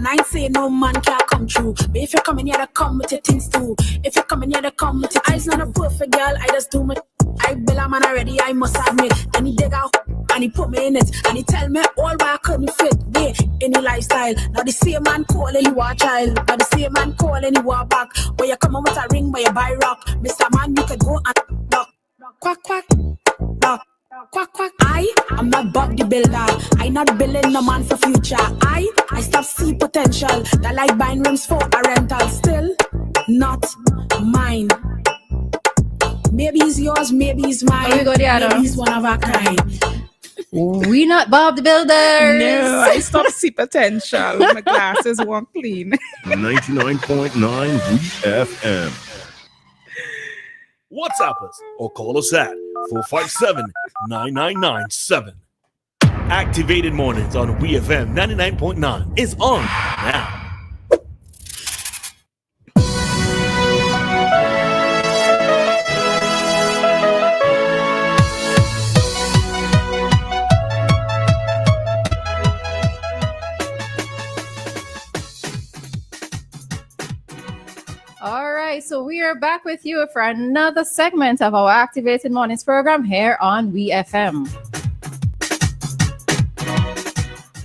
And I ain't say no man can't come true. But if you're coming here to come with your things too. If you're coming here to come with your things, I'm not a perfect girl, I just do my. I bill a man already, I must admit. And he dig out and he put me in it. And he tell me all why I couldn't fit. Yeah, any lifestyle. Now the same man calling you a child. Now the same man calling you a back. Where you come on with a ring, where you buy rock. Mr. Man, you could go and rock. Quack, quack, rock. Quack, quack. I am not Bob the Builder. I not building no man for future. I stop see potential. That like buying rooms for a rental. Still not mine. Maybe he's yours, maybe he's mine. Oh, we go, Dianna. Maybe he's one of our kind. We not Bob the Builders. No, I stop see potential. My glasses weren't clean. 99.9 WEFM. WhatsApp us or call us at 457-9997. Activated Mornings on WEFM 99.9 is on now. All right, so we are back with you for another segment of our Activated Mornings program here on WEFM.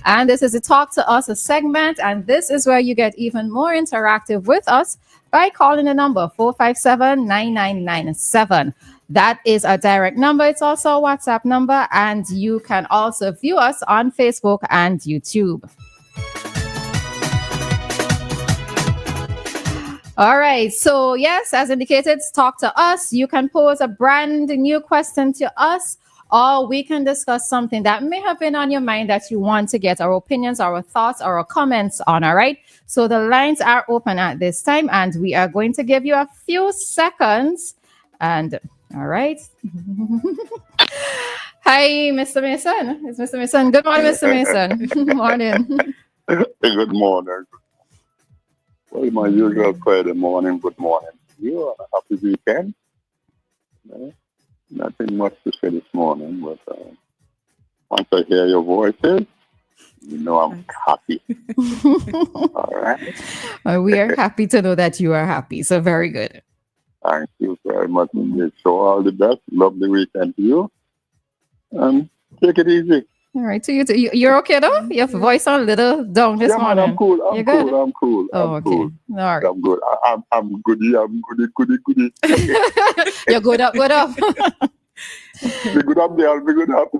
And this is a Talk to Us segment, and this is where you get even more interactive with us by calling the number 457-9997. That is a direct number. It's also a WhatsApp number, and you can also view us on Facebook and YouTube. All right. So, yes, as indicated, talk to us. You can pose a brand new question to us, or we can discuss something that may have been on your mind that you want to get our opinions, our thoughts, or our comments on. All right. So the lines are open at this time, and we are going to give you a few seconds. And all right. Hi, Mr. Mason. It's Mr. Mason. Good morning, Mr. Mason. Good morning. Good morning. Well, my usual Friday morning, good morning. You are a happy weekend. Nothing much to say this morning, but once I hear your voices, you know I'm happy. All right. Well, we are happy to know that you are happy. So very good. Thank you very much indeed. So all the best. Lovely weekend to you. And take it easy. All right. So you're okay though? Your voice sounds a little down this morning. Man, I'm cool. I'm cool. Oh, okay. Cool. All right. I'm good. I'm goody. I'm goody. You're good up. Be good up there. I'll be good up.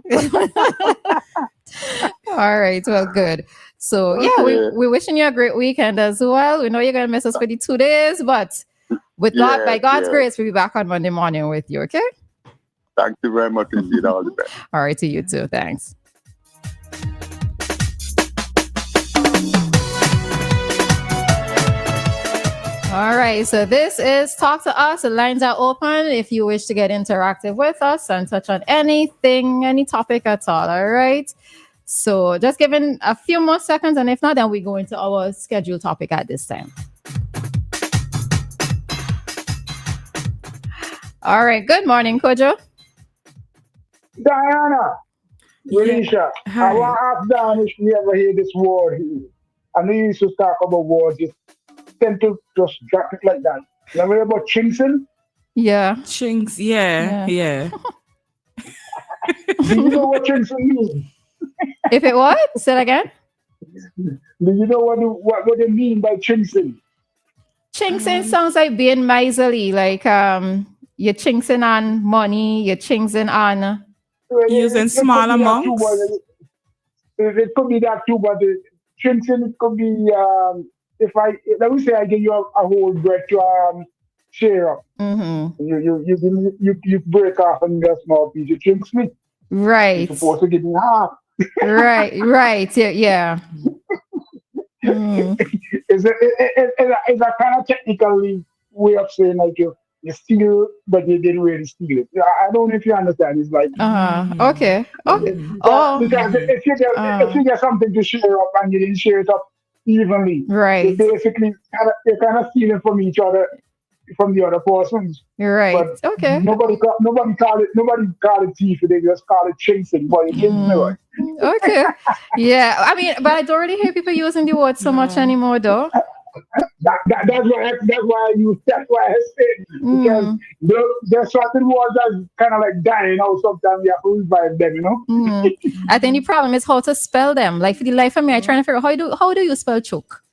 All right. Well, good. So, yeah, we're wishing you a great weekend as well. We know you're going to miss us for the 2 days, but by God's grace, we'll be back on Monday morning with you, okay? Thank you very much indeed. All the best. All right. To you too. Thanks. All right, so this is Talk to Us. The lines are open if you wish to get interactive with us and touch on anything, any topic at all, all right? So just giving a few more seconds, and if not, then we go into our scheduled topic at this time. All right, good morning, Kojo. Dianna, Roleza, I want to ask Dianna if you ever hear this word here. I know you used to talk about words, you tend to just drop it like that. You ever hear about chinksing? Yeah. Chinks, yeah. Do you know what chinksing means? If it what? Say it again. Do you know what they mean by chinksing? Chinksing sounds like being miserly, like you're chinksing on money, you're chinksing on... Using small amounts? It could be that too, but chinksing, it could be... let me say I give you a whole bread to share up. Mm-hmm. You break off and get a small piece. You chinks me. Right. You're supposed to give me half. right. Yeah. It's a kind of technical way of saying like you steal, but you didn't really steal it. I don't know if you understand. It's like okay. Because if you get something to share up and you didn't share it up evenly, right? You're basically you're kind of stealing from each other. from the other persons. You're right. But Okay. nobody call it thief. They just call it chasing. But you get me right. Okay. Yeah. I mean, but I don't really hear people using the word so much anymore, though. That's why I said, because there's certain words that's kind of like dying out. Sometimes you have to revive them, you know. I think the problem is how to spell them. Like for the life of me, I trying to figure out how do you spell choke?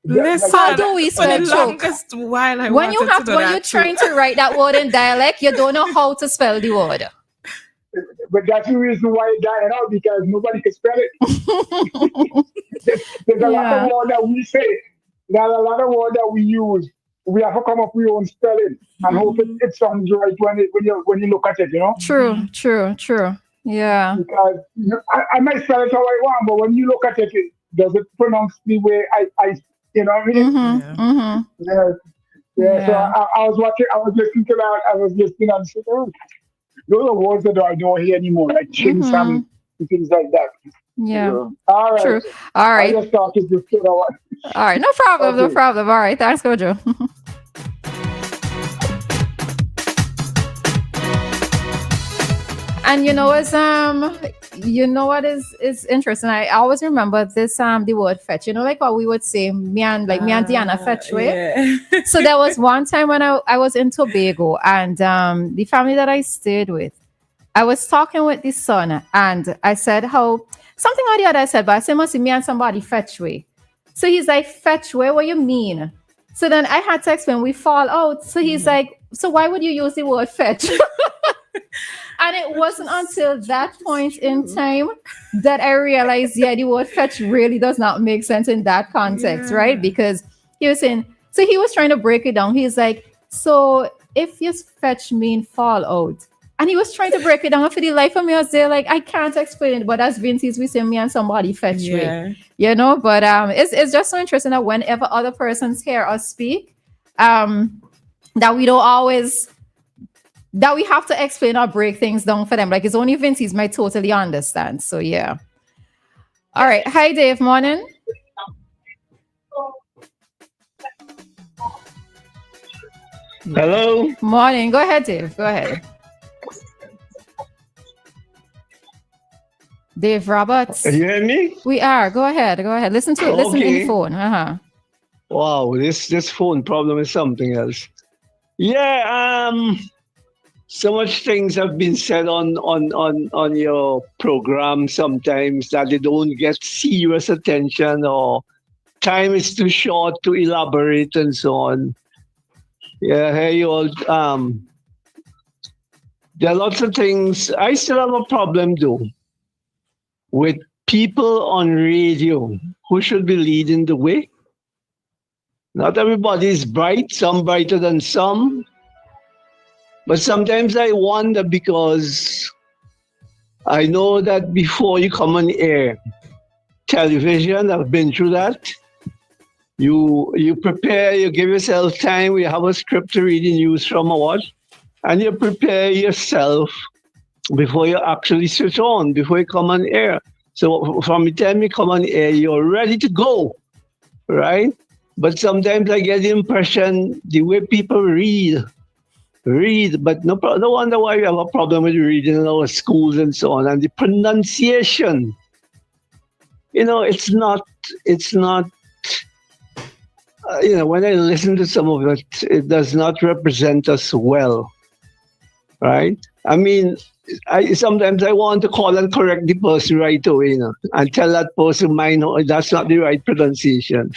Listen, How do we for spell the choke? longest while I When you wanted have to know when that you're too. trying to write that word in dialect, you don't know how to spell the word. But that's the reason why it died out, because nobody can spell it. There's a lot of words that we say. There's a lot of words that we use. We have to come up with our own spelling and hope it sounds right when you look at it, you know. True. Yeah. Because I might spell it how I want, but when you look at it, does it pronounce the way I you know what I mean? Yeah. So I was watching. I was listening to that. I was listening and said, "Oh, those are words that I don't hear anymore, like chinks and things like that." Yeah. So, all right. True. All right. I just thought it just All right. No problem. No problem. All right. Thanks, Gojo. And you know what is interesting. I always remember this the word fetch. You know, like what we would say, me and Dianna fetch way. Yeah. So there was one time when I was in Tobago, and the family that I stayed with, I was talking with the son, and I said how something or the other. I said, but I said, must be me and somebody fetch way. So he's like, fetch way? What you mean? So then I had to explain, we fall out. So he's like, so why would you use the word fetch? And it wasn't until that point in time that I realized, the word fetch really does not make sense in that context, right? Because he was saying, so he was trying to break it down. He's like, so if you fetch mean fall out. And he was trying to break it down. For the life of me, I was there like, I can't explain it, but as Vince is, we say me and somebody fetch way. You know, but it's just so interesting that whenever other persons hear us speak, that we don't always... that we have to explain or break things down for them. Like it's only Vincey's might totally understand. So yeah. All right. Hi, Dave. Morning. Hello. Morning. Go ahead, Dave. Go ahead. Dave Roberts. You hear me? We are. Go ahead. Listen to it. Listen to the phone. Wow, this phone problem is something else. Yeah, so much things have been said on your program sometimes that they don't get serious attention, or time is too short to elaborate and so on. Yeah, hey you all. There are lots of things. I still have a problem though with people on radio who should be leading the way. Not everybody is bright, some brighter than some. But sometimes I wonder, because I know that before you come on air, television, I've been through that. You prepare, you give yourself time, you have a script to read the news from or what, and you prepare yourself before you actually switch on, before you come on air. So from the time you come on air, you're ready to go, right? But sometimes I get the impression the way people read, but no wonder why we have a problem with reading in our schools and so on. And the pronunciation, it's not, when I listen to some of it, it does not represent us well, right? I mean, sometimes I want to call and correct the person right away, and tell that person, that's not the right pronunciation.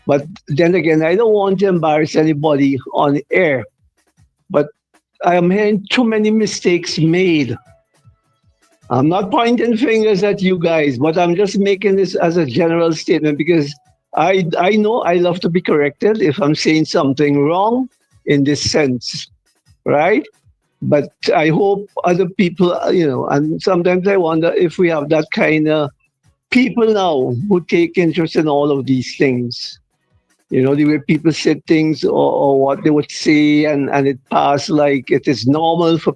But then again, I don't want to embarrass anybody on air. But I am hearing too many mistakes made. I'm not pointing fingers at you guys, but I'm just making this as a general statement, because I know I love to be corrected if I'm saying something wrong in this sense, right? But I hope other people, and sometimes I wonder if we have that kind of people now who take interest in all of these things. The way people say things or what they would say, and it pass like it is normal for,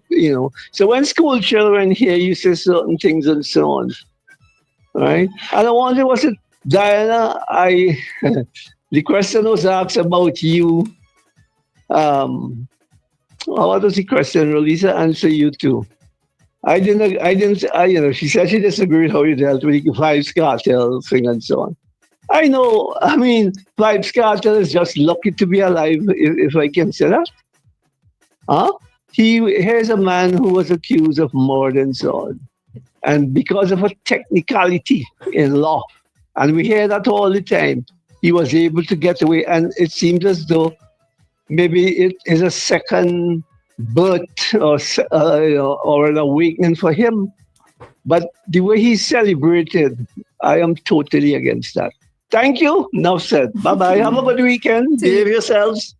So when school children hear you say certain things and so on, right? And I wonder, was it Dianna? The question was asked about you What was the question? Roleza, answer you too. She said she disagreed with how you dealt with the Vibes Cartel thing and so on. I know, I mean, Vibes Cartel is just lucky to be alive, if I can say that. Huh? Here's a man who was accused of murder and so on. And because of a technicality in law, and we hear that all the time, he was able to get away. And it seems as though maybe it is a second birth or an awakening for him. But the way he celebrated, I am totally against that. Thank you. Now said. Bye-bye. Have a good weekend. Behave yourselves.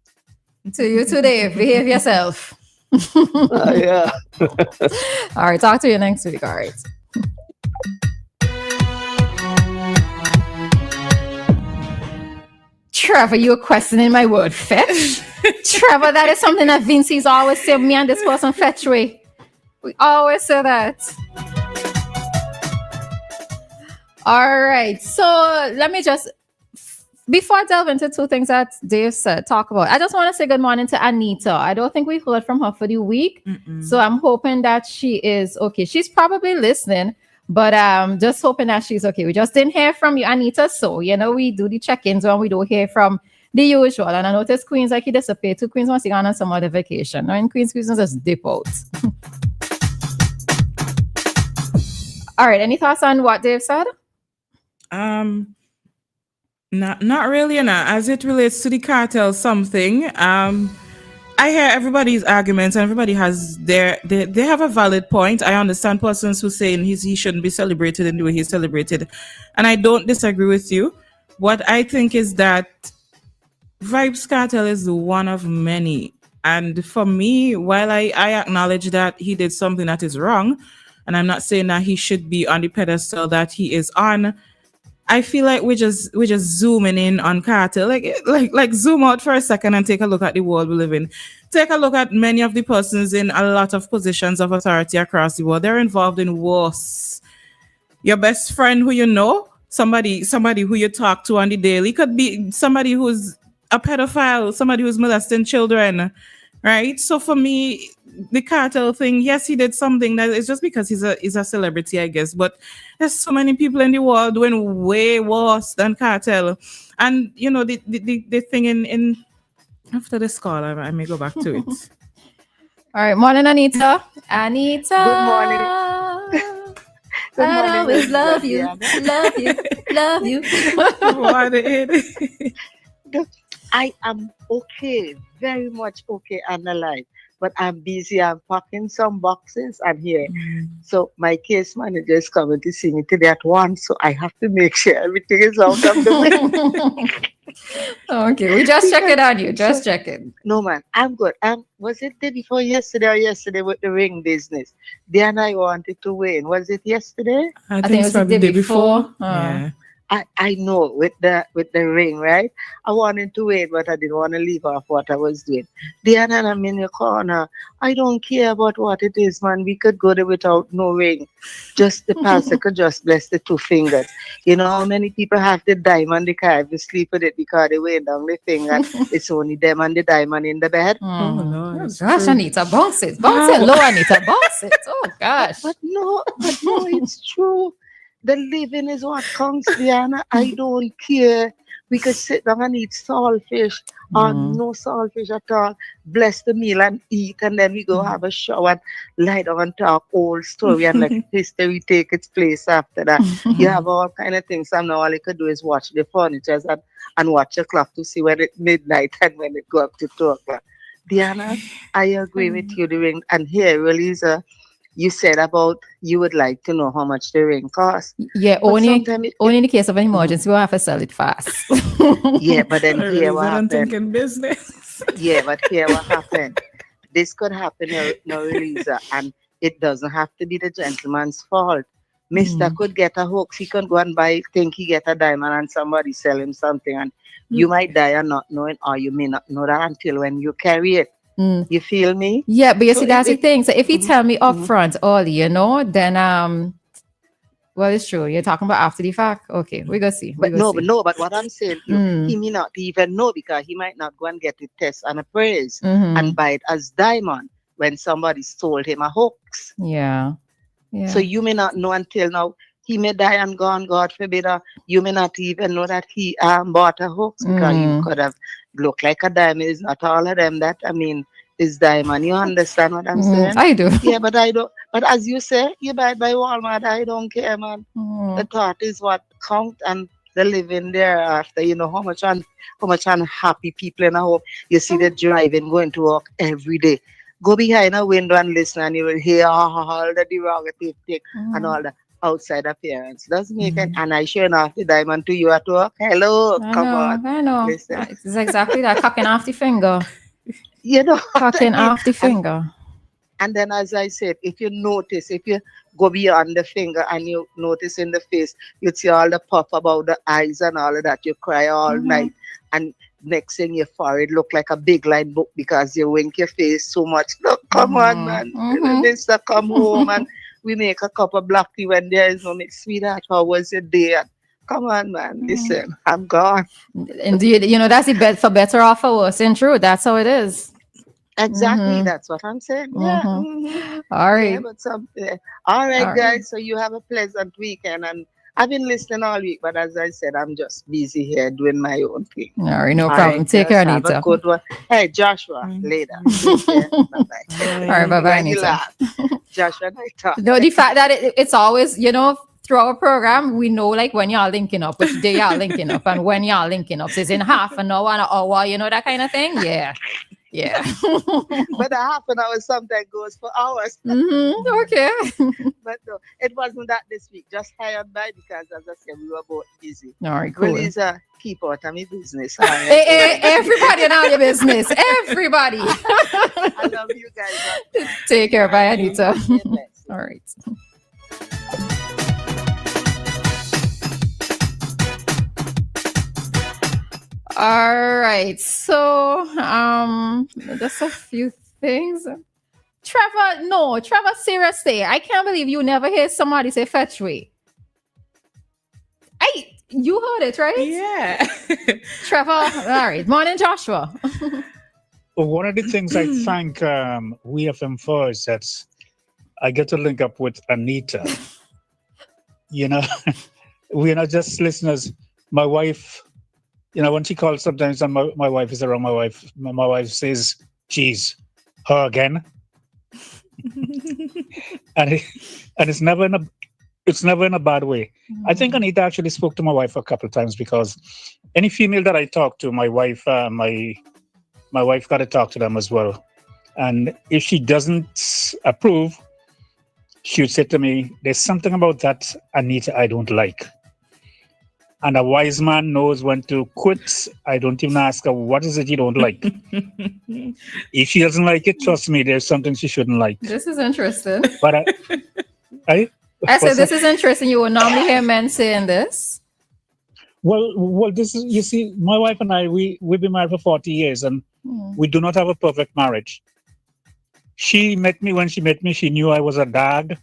To you today. Behave yourself. Yeah. All right. Talk to you next week. All right. Trevor, you're questioning my word fetch. Trevor, that is something that Vincey's always say, me and this person fetch way. We always say that. All right. So let me just, before I delve into two things that Dave said, talk about, I just want to say good morning to Anita. I don't think we heard from her for the week. So I'm hoping that she is okay. She's probably listening, but just hoping that she's okay. We just didn't hear from you, Anita. So, we do the check-ins when we don't hear from the usual. And I noticed Queens like he disappeared. Two Queens must be on some other vacation. Now in Queens just dip out. All right. Any thoughts on what Dave said? Not really, as it relates to the cartel something. I hear everybody's arguments and everybody has they have a valid point. I understand persons who saying he shouldn't be celebrated in the way he's celebrated. And I don't disagree with you. What I think is that Vibes Cartel is one of many. And for me, while I acknowledge that he did something that is wrong, and I'm not saying that he should be on the pedestal that he is on, I feel like we're just zooming in on cartel. Like zoom out for a second and take a look at the world we live in. Take a look at many of the persons in a lot of positions of authority across the world. They're involved in worse. Your best friend who you know, somebody who you talk to on the daily, could be somebody who's a pedophile, somebody who's molesting children, right? So for me, the cartel thing, yes, he did something that is just because he's a celebrity, I guess. But there's so many people in the world doing way worse than cartel. And the thing in after this call, I may go back to it. All right, morning, Anita. Good morning. Good morning. I always love you, love you. I am okay, very much okay and alive. But I'm busy. I'm packing some boxes and here. So my case manager is coming to see me today at 1. So I have to make sure everything is out of the way. Okay, we just check it on you. Just check it. No, man, I'm good. Was it day before yesterday or yesterday with the ring business? Dianna, I wanted to win. Was it yesterday? I think it was the day before. Yeah. I know with the ring, right? I wanted to wait, but I didn't want to leave off what I was doing. Dianna, I'm in your corner. I don't care about what it is, man. We could go there without no ring. Just the pastor could just bless the 2 fingers. You know how many people have the diamond, they can't even sleep with it because they weigh down the finger. It's only them and the diamond in the bed. Oh no, gosh, Anita, bounce it low, Anita, bounce it. Oh gosh. But no, it's true. The living is what counts, Dianna. I don't care. We could sit down and eat saltfish or no saltfish at all. Bless the meal and eat, and then we go have a shower and lie down and talk old story and let history take its place after that. You have all kind of things. And now all you could do is watch the furniture and watch the clock to see when it's midnight and when it go up to 2 o'clock. Dianna, I agree with you. The ring, and here, Roleza, you said about you would like to know how much the ring costs. Yeah, only in the case of an emergency, we'll have to sell it fast. Yeah, but then here what happened. Thinking business. Yeah, but here what happened. This could happen now, Roleza, and it doesn't have to be the gentleman's fault. Mister could get a hoax. He could go and think he get a diamond and somebody sell him something, and you might die and not knowing, or you may not know that until when you carry it. You feel me? Yeah, but you see, that's the thing. So if you tell me up front early, then Well, it's true. You're talking about after the fact. Okay, we go see. But what I'm saying, he may not even know because he might not go and get it test and appraised and buy it as diamond when somebody sold him a hoax. Yeah. So you may not know until now. He may die and gone, God forbid. You may not even know that he bought a hoax because you could have looked like a diamond. It's not all of them that, is diamond. You understand what I'm saying? I do. Yeah, but I don't. But as you say, you buy it by Walmart. I don't care, man. The thought is what counts and the living thereafter. You know how much unhappy people in a home. You see the driving, going to work every day. Go behind a window and listen, and you will hear all the derogative thing and all the outside appearance. Doesn't make it. And I showing off the diamond to you at work. Hello, come on. I know. Listen. It's exactly that. Cocking off the finger. You know. Cocking off the finger. And then, as I said, if you go beyond the finger and you notice in the face, you see all the puff about the eyes and all of that. You cry all night. And next thing your forehead look like a big line book because you wink your face so much. Look, come on, man. Mister, come home and we make a cup of black tea when there is no milk. Sweetheart, how was your day? Come on, man. Listen, I'm gone. Indeed. That's the bet for better or for worse. In truth, that's how it is. Exactly. That's what I'm saying. Yeah. All right. Yeah, but all right, guys. So you have a pleasant weekend. And I've been listening all week, but as I said, I'm just busy here doing my own thing. All right, no problem. Take care, Anita. Have a good one. Hey, Joshua, later. Bye-bye. All right, bye-bye, Anita. Joshua, I talk. No, the fact that it's always, through our program, we know like when y'all linking up, which day y'all linking up, and when y'all linking up. So it's in half an hour, that kind of thing. Yeah. Yeah. But a half an hour sometimes goes for hours. Okay. But no, it wasn't that this week. Just hired by because, as I said, we were both busy. All right, cool. Roleza, keep out of my business. Everybody in all your business. Everybody. I love you guys. Take care. Bye, Anita. All right. All right, so just a few things. Trevor, seriously, I can't believe you never hear somebody say fetch way. You heard it, right? Yeah. Trevor, all right. Morning, Joshua. One of the things I thank WEFM for is that I get to link up with Anita. We're not just listeners. My wife, when she calls sometimes and my wife is around, my wife says, geez, her again. and it's never in a bad way. I think Anita actually spoke to my wife a couple of times because any female that I talk to, my wife got to talk to them as well. And if she doesn't approve, she would say to me, there's something about that Anita I don't like. And a wise man knows when to quit. I don't even ask her, what is it you don't like? If she doesn't like it, trust me, there's something she shouldn't like. This is interesting. But I said, this is interesting. You would normally hear men saying this. Well, this is, you see, my wife and I, we've been married for 40 years and we do not have a perfect marriage. When she met me, she knew I was a dog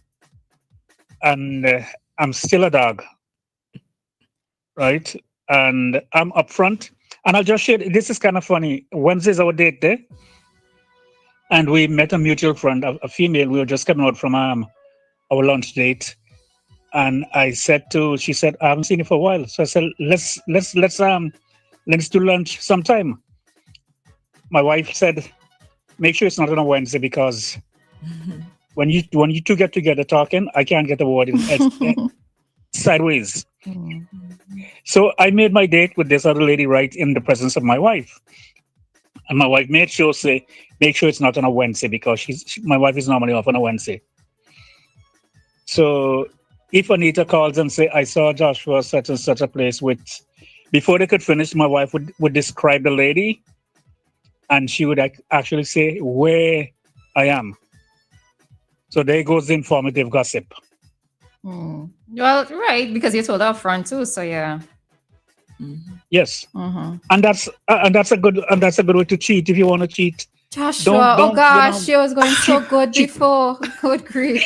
and I'm still a dog. Right? And I'm upfront. And I'll just share, this is kind of funny. Wednesday's our date day. And we met a mutual friend, a female. We were just coming out from our lunch date. And she said, I haven't seen you for a while. So I said, let's do lunch sometime. My wife said, make sure it's not on a Wednesday because when you two get together talking, I can't get a word in sideways. So I made my date with this other lady right in the presence of my wife. And my wife made sure make sure it's not on a Wednesday because my wife is normally off on a Wednesday. So if Anita calls and say, I saw Joshua such and such a place before they could finish, my wife would describe the lady and she would actually say where I am. So there goes the informative gossip. Well, right, because you told her up front too, so yeah. Yes, and that's a good way to cheat if you want to cheat. Joshua, oh gosh, she was going so good before. Good grief.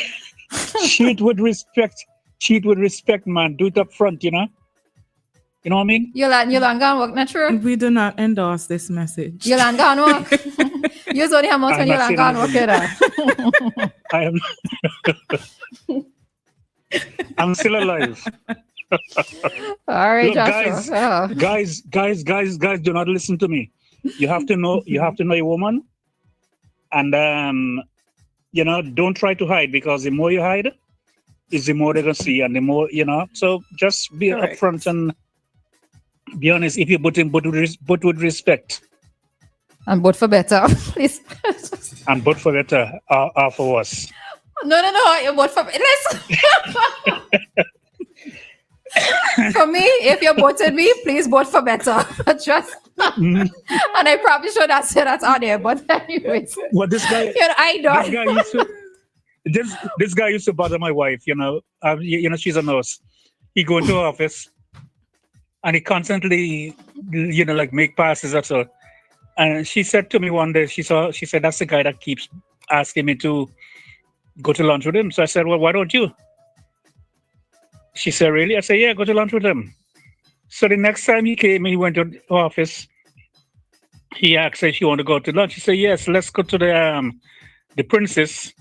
Cheat with respect. Cheat with respect, man. Do it up front, you know? You know what I mean? Yolan gone work, not true? We do not endorse this message. Yolan gone work. You only have much when Yolan gone work, I am. I'm still alive. All right, Look, Joshua. guys, do not listen to me. You have to know a woman, and you know, don't try to hide, because the more you hide, is the more they're gonna see, and the more, you know. So just be upfront and be honest. If you but with respect, and but for better, please. and but for better, or for worse. No, but for listen. For me, if you voted me, please vote for better. Just and I probably should have said that on there, but anyways. Well, this guy, this guy used to bother my wife. You know, she's a nurse. He go into her office, and he constantly, you know, like make passes or so. And she said to me one day, she said, that's the guy that keeps asking me to go to lunch with him. So I said, well, why don't you? She said, really? I said, yeah, go to lunch with him. So the next time he came, he went to the office. He asked her if she wanted to go to lunch. She said, yes, let's go to the Princess.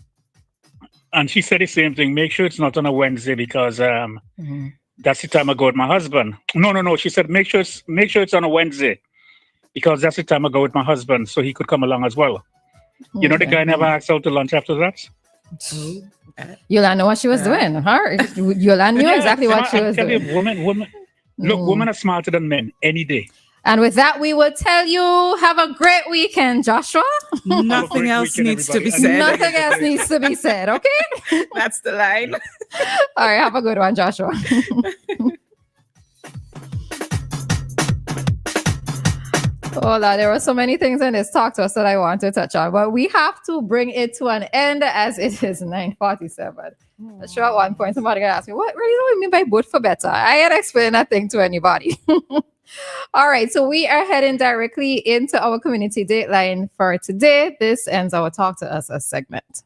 And she said the same thing. Make sure it's not on a Wednesday, because that's the time I go with my husband. No. She said, make sure it's on a Wednesday, because that's the time I go with my husband, so he could come along as well. You know, the guy never asked out to lunch after that. Yolanda knew what she was doing. Yolanda knew exactly what she was doing. Women are smarter than men any day. And with that, we will tell you, have a great weekend, Joshua. Nothing else needs to be said. Nothing else needs to be said, okay? That's the line. All right, have a good one, Joshua. Oh, Lord, there were so many things in this talk to us that I want to touch on, but we have to bring it to an end as it is 9:47. I'm sure at one point somebody gonna ask me, what really do you mean by vote for better? I ain't explain that thing to anybody. All right, so we are heading directly into our community dateline for today. This ends our Talk to Us segment.